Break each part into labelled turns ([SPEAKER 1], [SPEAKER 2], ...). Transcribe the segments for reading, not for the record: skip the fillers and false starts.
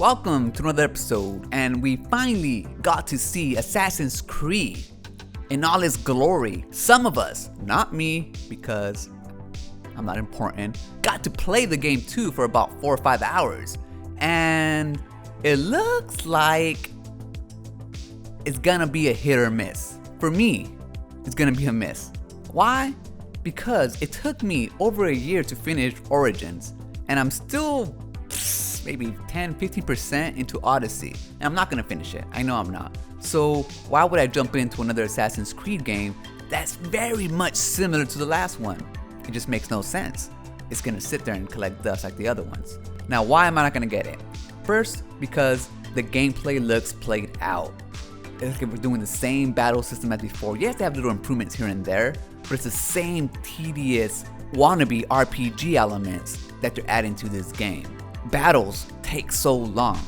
[SPEAKER 1] Welcome to another episode, and we finally got to see Assassin's Creed in all its glory. Some of us, not me, because I'm not important, got to play the game too for about 4 or 5 hours, and it looks like it's gonna be a hit or miss. For me, it's gonna be a miss. Why? Because it took me over a year to finish Origins, and I'm still maybe 10-15% into Odyssey, and I'm not gonna finish it. I know I'm not. So why would I jump into another Assassin's Creed game that's very much similar to the last one? It just makes no sense. It's gonna sit there and collect dust like the other ones. Now, why am I not gonna get it? First, because the gameplay looks played out. It's like we're doing the same battle system as before. Yes, they have little improvements here and there, but it's the same tedious wannabe RPG elements that they're adding to this game. Battles take so long.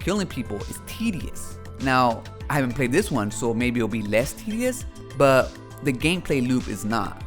[SPEAKER 1] Killing people is tedious. Now, I haven't played this one, so maybe it'll be less tedious, but the gameplay loop is not.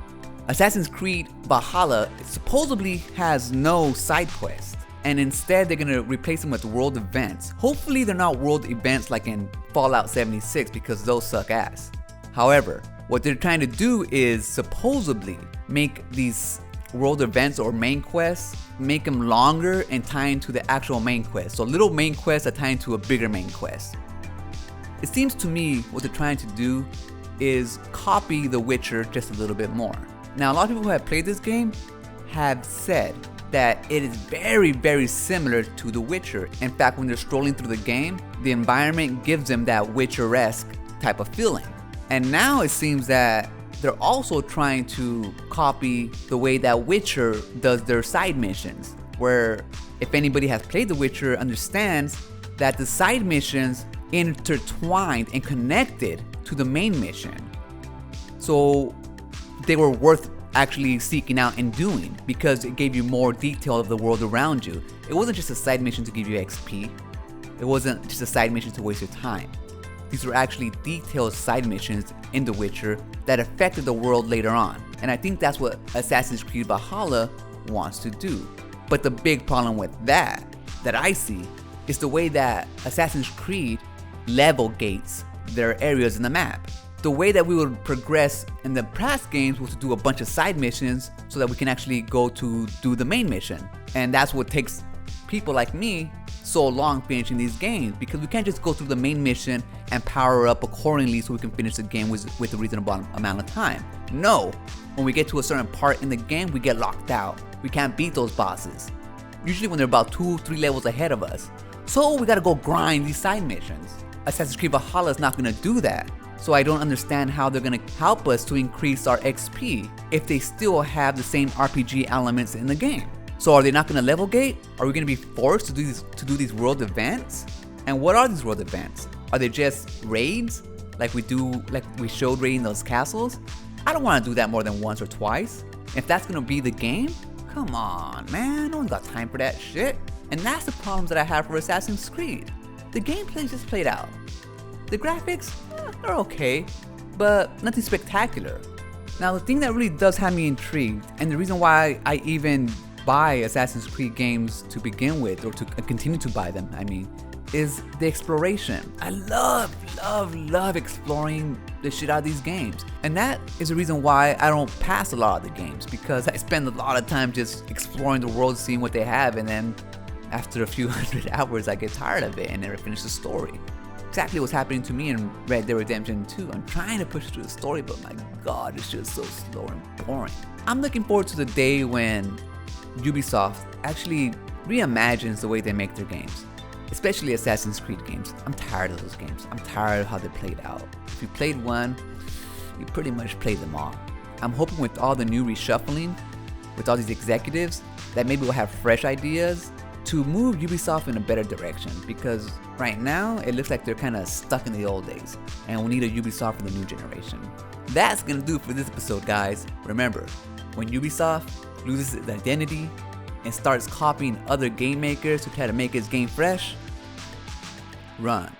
[SPEAKER 1] Assassin's Creed Valhalla supposedly has no side quests, and instead they're gonna replace them with world events. Hopefully they're not world events like in Fallout 76, because those suck ass. However, what they're trying to do is supposedly make these world events or main quests, make them longer and tie into the actual main quest. So little main quests that tie into a bigger main quest. It seems to me what they're trying to do is copy The Witcher just a little bit more. Now, a lot of people who have played this game have said that it is very, very similar to The Witcher. In fact, when they're strolling through the game, the environment gives them that Witcher-esque type of feeling. And now it seems that they're also trying to copy the way that Witcher does their side missions, where if anybody has played The Witcher understands that the side missions intertwined and connected to the main mission. So they were worth actually seeking out and doing because it gave you more detail of the world around you. It wasn't just a side mission to give you XP. It wasn't just a side mission to waste your time. These were actually detailed side missions in The Witcher that affected the world later on. And I think that's what Assassin's Creed Valhalla wants to do. But the big problem with that I see, is the way that Assassin's Creed level gates their areas in the map. The way that we would progress in the past games was to do a bunch of side missions so that we can actually go to do the main mission. And that's what takes people like me so long finishing these games, because we can't just go through the main mission and power up accordingly so we can finish the game with a reasonable amount of time. No, when we get to a certain part in the game, we get locked out. We can't beat those bosses, usually when they're about 2-3 levels ahead of us. So we gotta go grind these side missions. Assassin's Creed Valhalla is not gonna do that. So I don't understand how they're gonna help us to increase our XP if they still have the same RPG elements in the game. So are they not gonna level gate? Are we gonna be forced to do these world events? And what are these world events? Are they just raids like we showed raiding those castles? I don't wanna do that more than once or twice. If that's gonna be the game, come on, man, no one's got time for that shit. And that's the problems that I have for Assassin's Creed. The gameplay just played out. The graphics, they're okay, but nothing spectacular. Now, the thing that really does have me intrigued, and the reason why I even buy Assassin's Creed games to begin with, or to continue to buy them, is the exploration. I love exploring the shit out of these games. And that is the reason why I don't pass a lot of the games, because I spend a lot of time just exploring the world, seeing what they have, and then after a few hundred hours, I get tired of it and never finish the story. Exactly what's happening to me in Red Dead Redemption 2. I'm trying to push through the story, but my god, it's just so slow and boring. I'm looking forward to the day when Ubisoft actually reimagines the way they make their games, especially Assassin's Creed games. I'm tired of those games. I'm tired of how they played out. If you played one, you pretty much played them all. I'm hoping with all the new reshuffling, with all these executives, that maybe we'll have fresh ideas to move Ubisoft in a better direction, because right now it looks like they're kind of stuck in the old days and we need a Ubisoft for the new generation. That's gonna do it for this episode, guys. Remember, when Ubisoft loses its identity and starts copying other game makers to try to make its game fresh, run.